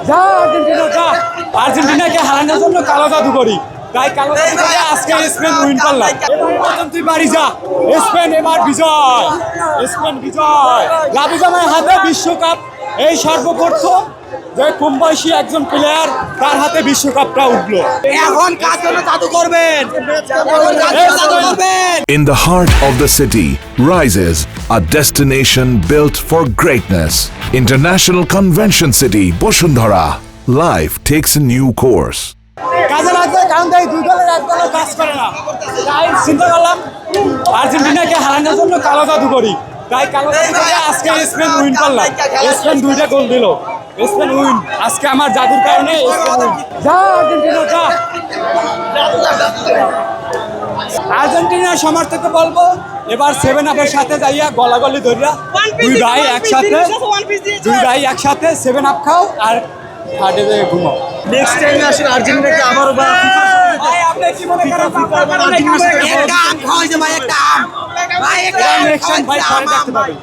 যা আর্জেন্টিনা যা, আর্জেন্টিনাকে হারানোর জন্য কালো জাদু করি, তাই কালো জাদু করে আজকে স্পেন উইন করলাম। এবার প্রথম তুই বাড়ি যা, স্পেন এবার বিজয়, স্পেন বিজয়। লাবিজামের হাতে বিশ্বকাপ, এই সর্বপ্রথম যে কম বয়সী একজন প্লেয়ার, তার হাতে বিশ্বকাপটা উঠলো। এখন কাজ জন্য জাদু করবেন, জাদু করবেন। In the heart of the city rises a destination built for greatness. International Convention City, Bosundhara. Life takes a new course. কাজে লাগবে, কারণ তাই দুই দলের এক দলও কাজ করে না, তাই চিন্তা করলাম আর্জেন্টিনাকে হারানোর জন্য কালো জাদু করি, তাই কালো জাদু করে আজকে স্পেন উইন করলাম। স্পেন 2টা গোল দিল, স্পেন উইন। আজকে আমার জাদুর কারণে স্পেন উইন। যা আর্জেন্টিনা যা। আর্জেন্টিনার সমর্থককে বলবো এবার 7 আপের সাথে যাইয়া গলাগলি ধরিয়া দুই ভাই একসাথে 7 আপ খাও আর হাটে যেয়ে ঘুমাও। নেক্সট টাইমে আসলে আর্জেন্টিনাকে আবারও বা ভাই আপনি কি মনে করেন একটা আম খাওয়াইছে ভাই, একটা আম ভাই, একটা আম নেক্সট টাইম ভাই খাওয়াইছে, পরে আম, দেখতে আম। পাবেন।